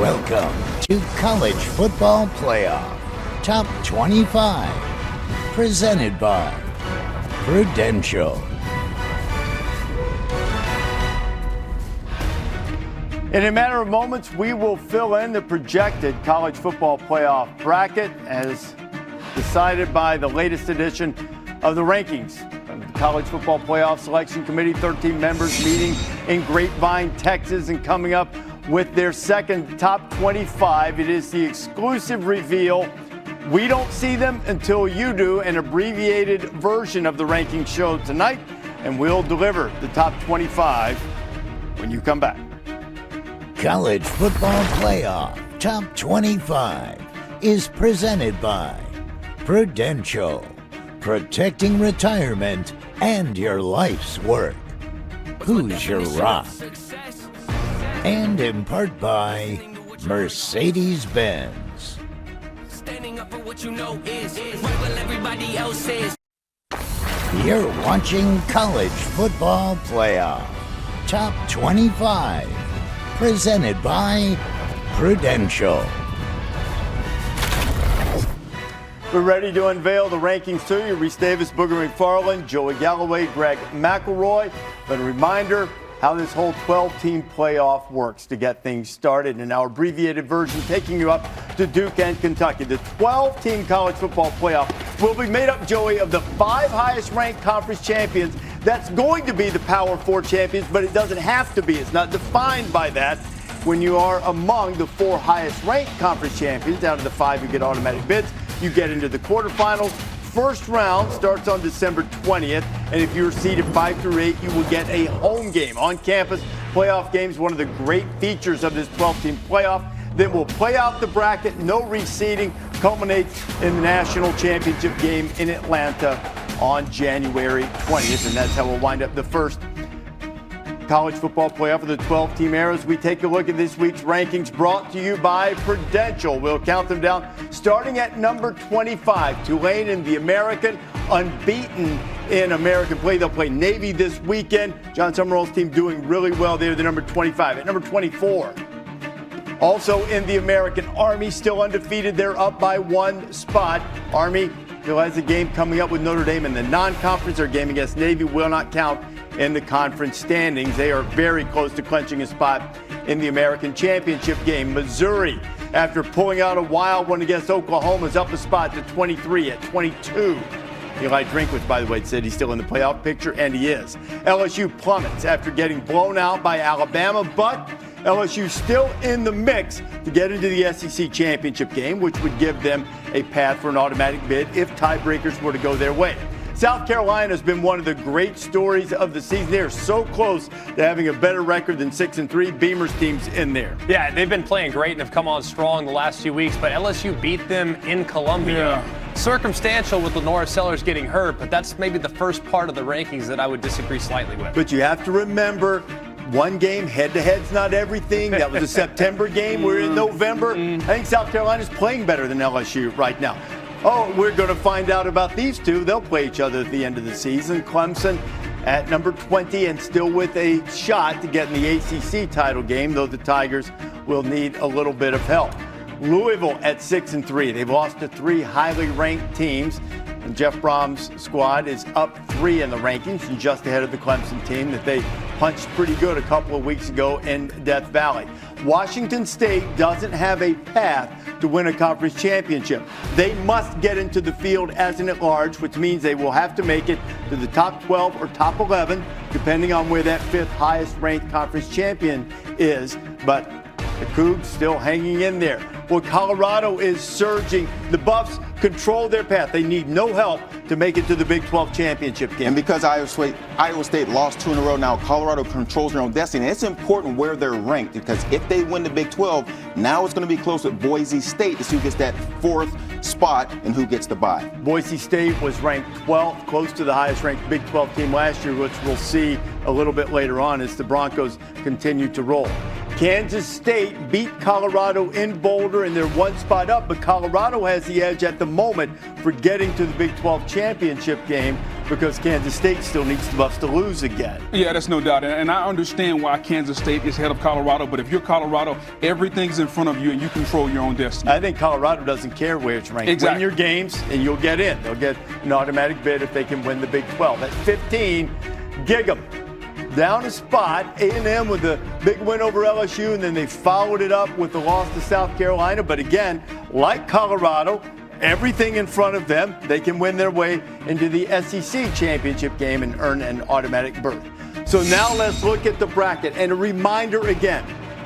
Welcome to College Football Playoff Top 25, presented by Prudential. In a matter of moments, we will fill in the projected college football playoff bracket as decided by the latest edition of the rankings of the College Football Playoff Selection Committee. 13 members meeting in Grapevine, Texas, and coming up with their second top 25. It is the exclusive reveal. We don't see them until you do, an abbreviated version of the ranking show tonight, and we'll deliver the top 25 when you come back. College Football Playoff Top 25 is presented by Prudential, protecting retirement and your life's work. Who's your rock? And in part by Mercedes-Benz. Standing up for what you know is what everybody else is. You're watching College Football Playoff Top 25, presented by Prudential. We're ready to unveil the rankings to you. Reese Davis, Booger McFarland, Joey Galloway, Greg McElroy. But a reminder how this whole 12-team playoff works to get things started in our abbreviated version, taking you up to Duke and Kentucky. The 12-team college football playoff will be made up, Joey, of the 5 highest-ranked conference champions. That's going to be the Power 4 champions, but it doesn't have to be. It's not defined by that. When you are among the 4 highest-ranked conference champions, out of the 5 you get automatic bids, you get into the quarterfinals. First round starts on December 20th, and if you're seeded 5 through 8, you will get a home game on campus. Playoff games, one of the great features of this 12-team playoff. Then we'll play out the bracket, no reseeding, culminates in the national championship game in Atlanta on January 20th, and that's how we'll wind up the first college football playoff of the 12-team eras. We take a look at this week's rankings brought to you by Prudential. We'll count them down, starting at number 25. Tulane in the American, unbeaten in American play. They'll play Navy this weekend. John Summerall's team doing really well there. They're number 25. At number 24, also in the American, Army still undefeated. They're up by 1 spot. Army still has a game coming up with Notre Dame in the non-conference. Their game against Navy will not count in the conference standings. They are very close to clinching a spot in the American Championship game. Missouri, after pulling out a wild one against Oklahoma, is up a spot to 23 at 22. Eli Drinkwitz, by the way, said he's still in the playoff picture, and he is. LSU plummets after getting blown out by Alabama, but LSU still in the mix to get into the SEC championship game, which would give them a path for an automatic bid if tiebreakers were to go their way. South Carolina has been one of the great stories of the season. They're so close to having a better record than 6-3. Beamer's team's in there. Yeah, they've been playing great and have come on strong the last few weeks, but LSU beat them in Columbia. Yeah. Circumstantial with Lenora Sellers getting hurt, but that's maybe the first part of the rankings that I would disagree slightly with. But you have to remember, one game, head-to-head's not everything. That was a September game. We're in November. I think South Carolina's playing better than LSU right now. Oh, we're going to find out about these two. They'll play each other at the end of the season. Clemson at number 20 and still with a shot to get in the ACC title game, though the Tigers will need a little bit of help. Louisville at 6-3. They've lost to 3 highly ranked teams. And Jeff Brom's squad is up 3 in the rankings and just ahead of the Clemson team that they punched pretty good a couple of weeks ago in Death Valley. Washington State doesn't have a path to win a conference championship. They must get into the field as an at-large, which means they will have to make it to the top 12 or top 11, depending on where that 5th highest-ranked conference champion is. But the Cougs still hanging in there. Well, Colorado is surging. The Buffs control their path. They need no help to make it to the Big 12 championship game. And because Iowa State lost 2 in a row, now Colorado controls their own destiny. And it's important where they're ranked, because if they win the Big 12, now it's going to be close with Boise State to see who gets that 4th spot and who gets the bye. Boise State was ranked 12th, close to the highest-ranked Big 12 team last year, which we'll see a little bit later on as the Broncos continue to roll. Kansas State beat Colorado in Boulder, and they're 1 spot up, but Colorado has the edge at the moment for getting to the Big 12 championship game, because Kansas State still needs the Buffs to lose again. Yeah, that's no doubt. And I understand why Kansas State is ahead of Colorado, but if you're Colorado, everything's in front of you and you control your own destiny. I think Colorado doesn't care where it's ranked. Exactly. Win your games and you'll get in. They'll get an automatic bid if they can win the Big 12. At 15, gig 'em. Down a spot, A&M with a big win over LSU, and then they followed it up with the loss to South Carolina. But again, like Colorado, everything in front of them, they can win their way into the SEC championship game and earn an automatic berth. So now let's look at the bracket. And a reminder again,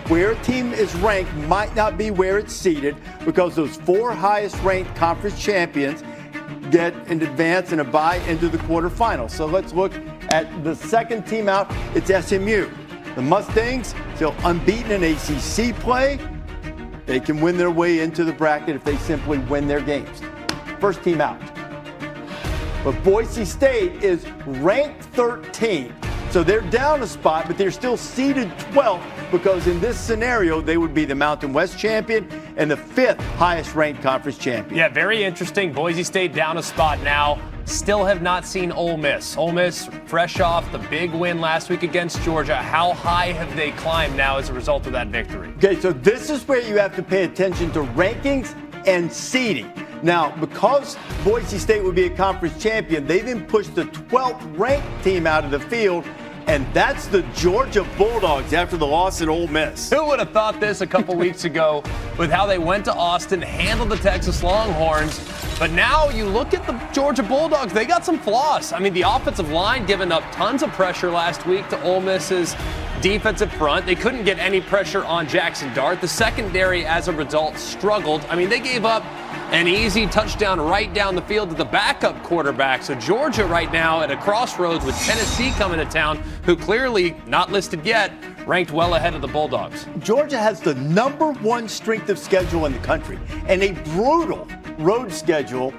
where a team is ranked might not be where it's seeded, because those 4 highest ranked conference champions get an advance and a bye into the quarterfinals. So let's look at the second team out. It's SMU. The Mustangs, still unbeaten in ACC play. They can win their way into the bracket if they simply win their games. First team out. But Boise State is ranked 13. So they're down a spot, but they're still seeded 12th, because in this scenario, they would be the Mountain West champion and the 5th highest ranked conference champion. Yeah, very interesting. Boise State down a spot now. Still have not seen Ole Miss. Ole Miss fresh off the big win last week against Georgia. How high have they climbed now as a result of that victory? Okay, so this is where you have to pay attention to rankings and seeding. Now, because Boise State would be a conference champion, they then pushed the 12th ranked team out of the field, and that's the Georgia Bulldogs after the loss at Ole Miss. Who would have thought this a couple weeks ago with how they went to Austin, handled the Texas Longhorns, but now you look at the Georgia Bulldogs, they got some flaws. I mean, the offensive line giving up tons of pressure last week to Ole Miss's defensive front. They couldn't get any pressure on Jackson Dart. The secondary, as a result, struggled. I mean, they gave up an easy touchdown right down the field to the backup quarterback. So Georgia right now at a crossroads with Tennessee coming to town, who clearly, not listed yet, ranked well ahead of the Bulldogs. Georgia has the #1 strength of schedule in the country and a brutal road schedule.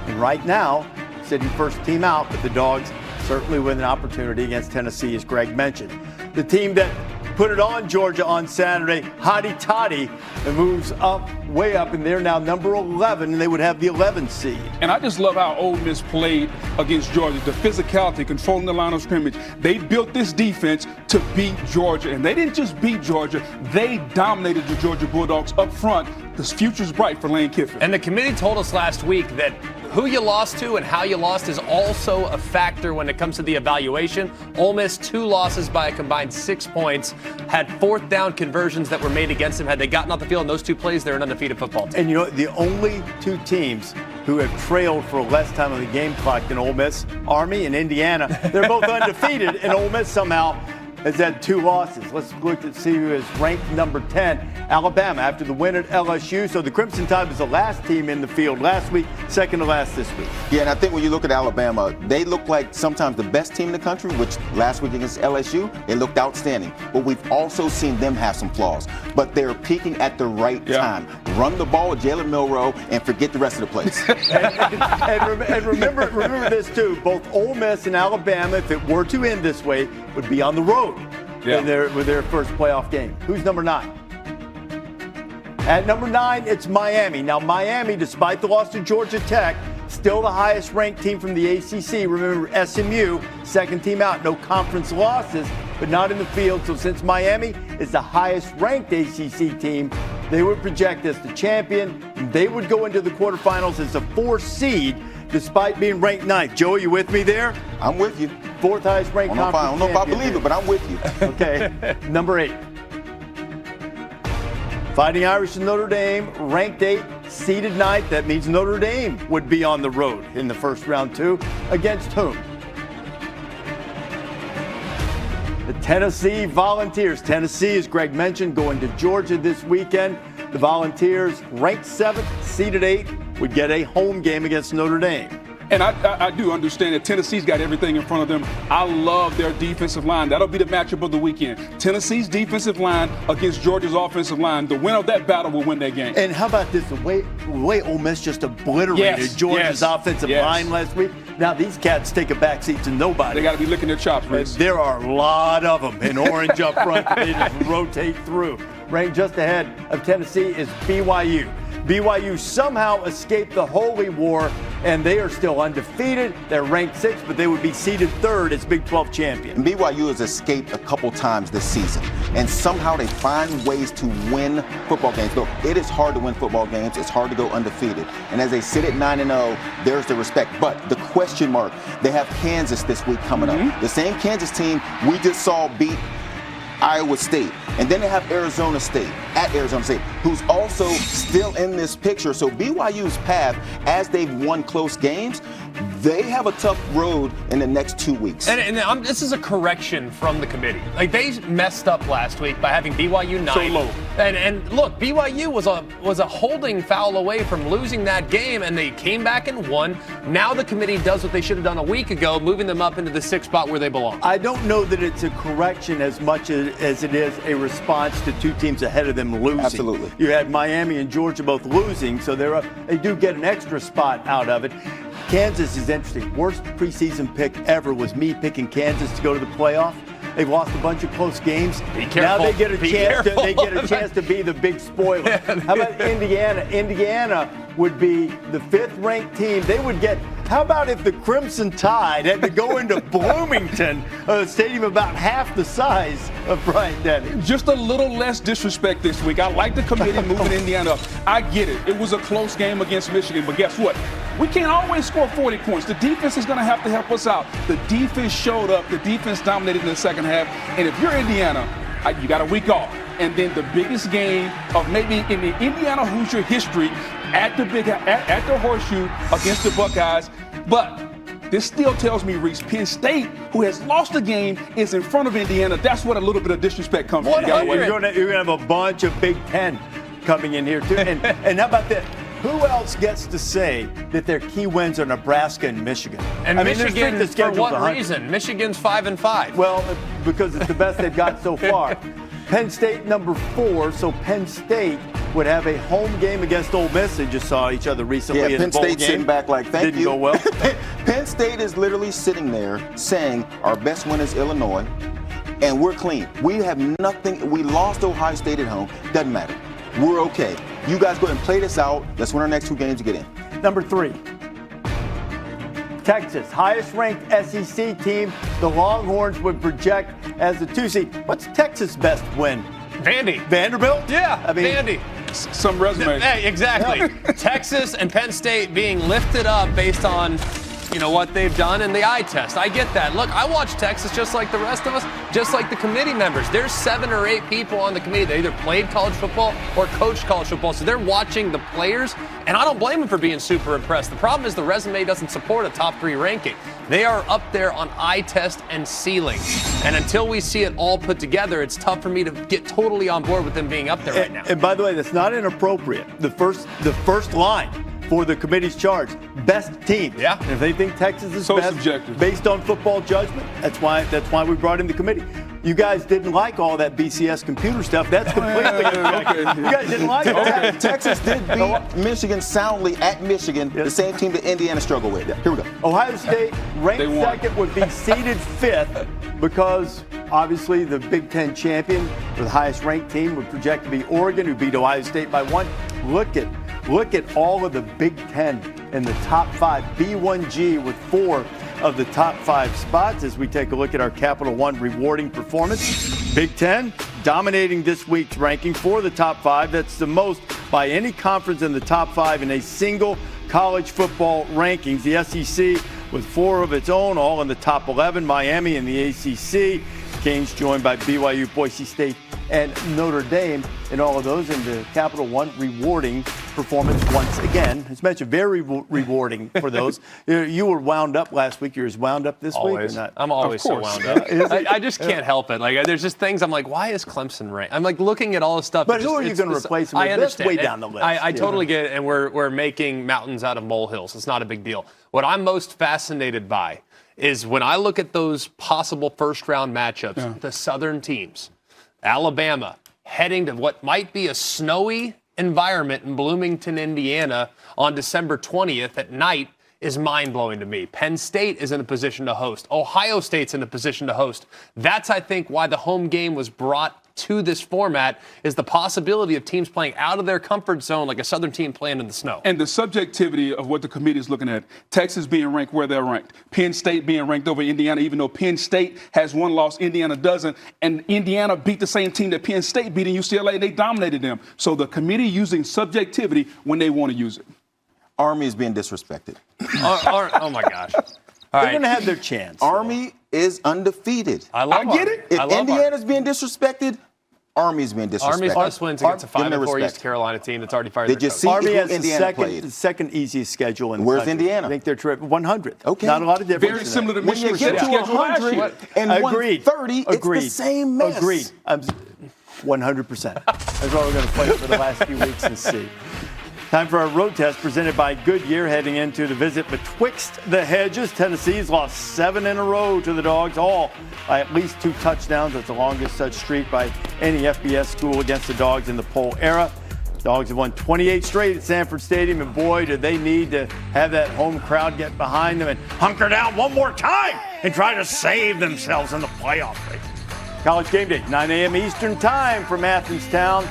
And right now, sitting first team out, but the Dogs certainly with an opportunity against Tennessee, as Greg mentioned. The team that put it on Georgia on Saturday, Hotty Toddy, and moves up, way up, and they're now number 11, and they would have the 11th seed. And I just love how Ole Miss played against Georgia. The physicality, controlling the line of scrimmage. They built this defense to beat Georgia, and they didn't just beat Georgia, they dominated the Georgia Bulldogs up front. The future's bright for Lane Kiffin. And the committee told us last week that who you lost to and how you lost is also a factor when it comes to the evaluation. Ole Miss, 2 losses by a combined 6 points, had 4th down conversions that were made against them. Had they gotten off the field in those 2 plays, they're an undefeated football team. And you know, the only 2 teams who have trailed for less time on the game clock than Ole Miss, Army and Indiana, they're both undefeated, and Ole Miss somehow has had 2 losses. Let's look to see who is ranked number 10. Alabama, after the win at LSU. So the Crimson Tide was the last team in the field last week, second to last this week. Yeah, and I think when you look at Alabama, they look like sometimes the best team in the country, which last week against LSU, they looked outstanding. But we've also seen them have some flaws. But they're peaking at the right time. Run the ball with Jalen Milroe and forget the rest of the plays. and remember this too, both Ole Miss and Alabama, if it were to end this way, would be on the road with their first playoff game. Who's number 9? At number 9, it's Miami. Now, Miami, despite the loss to Georgia Tech, still the highest ranked team from the ACC. Remember, SMU, second team out, no conference losses, but not in the field. So since Miami is the highest ranked ACC team, they would project as the champion. They would go into the quarterfinals as the 4th seed, despite being ranked 9th. Joey, you with me there? I'm with you. 4th highest ranked conference I don't know if I believe it, but I'm with you. Okay, number 8. Fighting Irish and Notre Dame, ranked 8, seeded 9th. That means Notre Dame would be on the road in the first round too. Against whom? The Tennessee Volunteers. Tennessee, as Greg mentioned, going to Georgia this weekend. The Volunteers, ranked 7th, seeded 8th, would get a home game against Notre Dame. And I do understand that Tennessee's got everything in front of them. I love their defensive line. That'll be the matchup of the weekend. Tennessee's defensive line against Georgia's offensive line. The winner of that battle will win that game. And how about this? The way Ole Miss just obliterated Georgia's offensive line last week. Now these cats take a backseat to nobody. They got to be licking their chops, Chris. There are a lot of them in orange up front that they just rotate through. Ranked just ahead of Tennessee is BYU. BYU somehow escaped the holy war, and they are still undefeated. They're ranked 6th, but they would be seeded 3rd as Big 12 champion. BYU has escaped a couple times this season, and somehow they find ways to win football games. Look, it is hard to win football games. It's hard to go undefeated. And as they sit at 9-0, there's the respect. But the question mark, they have Kansas this week coming up. The same Kansas team we just saw beat Iowa State. And then they have Arizona State, at Arizona State, who's also still in this picture. So BYU's path, as they've won close games, they have a tough road in the next 2 weeks. And this is a correction from the committee. Like, they messed up last week by having BYU 9. So low. And look, BYU was a holding foul away from losing that game, and they came back and won. Now the committee does what they should have done a week ago, moving them up into the 6th spot where they belong. I don't know that it's a correction as much as it is a response to 2 teams ahead of them losing. Absolutely. You had Miami and Georgia both losing, so they do get an extra spot out of it. Kansas is interesting. Worst preseason pick ever was me picking Kansas to go to the playoff. They've lost a bunch of close games. Be careful. Now they get a Be chance. careful. They get a chance to be the big spoiler. How about Indiana? Indiana would be the 5th ranked team. They would get. How about if the Crimson Tide had to go into Bloomington, a stadium about half the size of Bryant-Denny? Just a little less disrespect this week. I like the committee moving Indiana up. I get it. It was a close game against Michigan, but guess what? We can't always score 40 points. The defense is going to have to help us out. The defense showed up. The defense dominated in the second half. And if you're Indiana, you got a week off. And then the biggest game of maybe in the Indiana Hoosier history at the Horseshoe against the Buckeyes. But this still tells me, Reese, Penn State, who has lost the game, is in front of Indiana. That's what a little bit of disrespect comes from. You're going to have a bunch of Big Ten coming in here, too. And how about this? Who else gets to say that their key wins are Nebraska and Michigan? And Michigan, the for what 100. reason? Michigan's 5-5. Well, because it's the best they've got so far. Penn State number 4, so Penn State would have a home game against Ole Miss. They just saw each other recently in Penn the bowl State game. sitting back like, thank you. Didn't go well. Penn State is literally sitting there saying our best win is Illinois, and we're clean. We have nothing. We lost Ohio State at home. Doesn't matter. We're okay. You guys go ahead and play this out. Let's win our next 2 games to get in. Number 3. Texas, highest ranked SEC team. The Longhorns would project as the 2 seed. What's Texas' best win? Vandy. Vanderbilt? Yeah, I mean, Vandy. Some resume. Hey, exactly. Texas and Penn State being lifted up based on, what they've done in the eye test. I get that. Look, I watch Texas just like the rest of us, just like the committee members. There's 7 or 8 people on the committee that either played college football or coached college football, so they're watching the players, and I don't blame them for being super impressed. The problem is the resume doesn't support a top 3 ranking. They are up there on eye test and ceiling, and until we see it all put together, it's tough for me to get totally on board with them being up there right now. And by the way, that's not inappropriate. The first line for the committee's charge, best team. Yeah. And if they think Texas is So best, subjective. based on football judgment, that's why we brought in the committee. You guys didn't like all that BCS computer stuff. That's completely subjective. You guys didn't like it. Texas did beat Michigan soundly at Michigan, the same team that Indiana struggled with. Here we go. Ohio State, ranked They won. 2nd, would be seeded 5th because obviously the Big Ten champion, or the highest ranked team, would project to be Oregon, who beat Ohio State by 1. Look at all of the Big Ten in the top 5. B1G with 4 of the top 5 spots as we take a look at our Capital One rewarding performance. Big Ten dominating this week's ranking for the top 5. That's the most by any conference in the top 5 in a single college football rankings. The SEC with 4 of its own, all in the top 11. Miami in the ACC. Canes joined by BYU, Boise State, and Notre Dame, and all of those in the Capital One rewarding performance once again. As mentioned, very rewarding for those. You were wound up last week. You're as wound up this week or not? I'm always so wound up. I just can't help it. Like, there's just things I'm like, why is Clemson ranked? I'm like looking at all this stuff. But who are you going to replace them with? I understand. That's way down the list. I totally get it, and we're making mountains out of molehills. It's not a big deal. What I'm most fascinated by is when I look at those possible first-round matchups, the Southern teams, Alabama, heading to what might be a snowy environment in Bloomington, Indiana on December 20th at night is mind-blowing to me. Penn State is in a position to host. Ohio State's in a position to host. That's, I think, why the home game was brought to this format is the possibility of teams playing out of their comfort zone, like a Southern team playing in the snow. And the subjectivity of what the committee is looking at. Texas being ranked where they're ranked. Penn State being ranked over Indiana, even though Penn State has one loss, Indiana doesn't. And Indiana beat the same team that Penn State beat in UCLA, and they dominated them. So the committee using subjectivity when they want to use it. Army is being disrespected. Oh, my gosh. All They're right. going to have their chance. Army is undefeated. I love I get Army. it. If I love Indiana's being disrespected, Army's being disrespected. Army's first wins against a Give them their 5-4 East respect. Carolina team that's already fired Did their you coach. see Army who has Indiana the played? second easiest schedule in the Where's country. Indiana? I think they're 100th. Okay. Not a lot of difference. Very in similar that. to When you Michigan's get to schedule last 100 year. and Agreed. 130, Agreed. it's the same mess. Agreed. 100%. That's what we're going to play for the last few weeks and see. Time for our road test presented by Goodyear, heading into the visit betwixt the hedges. Tennessee's lost 7 in a row to the Dogs, all by at least 2 touchdowns. That's the longest such streak by any FBS school against the Dogs in the poll era. Dogs have won 28 straight at Sanford Stadium, and boy, do they need to have that home crowd get behind them and hunker down one more time and try to save themselves in the playoff race. College Game Day, 9 a.m. Eastern Time from Athens-Town,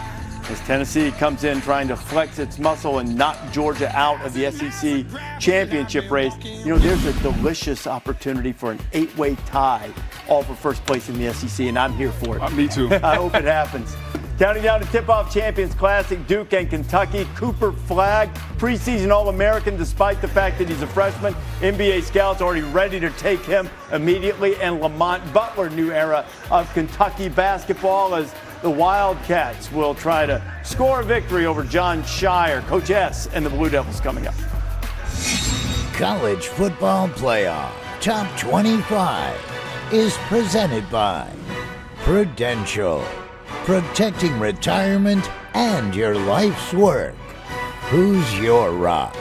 as Tennessee comes in trying to flex its muscle and knock Georgia out of the SEC championship race. You know, there's a delicious opportunity for an 8-way tie, all for first place in the SEC, and I'm here for it. Me too. I hope it happens. Counting down to tip-off Champions Classic, Duke and Kentucky. Cooper Flagg, preseason All-American despite the fact that he's a freshman. NBA scouts already ready to take him immediately. And Lamont Butler, new era of Kentucky basketball, as the Wildcats will try to score a victory over John Shire. Coach S and the Blue Devils coming up. College Football Playoff Top 25 is presented by Prudential, protecting retirement and your life's work. Who's your rock?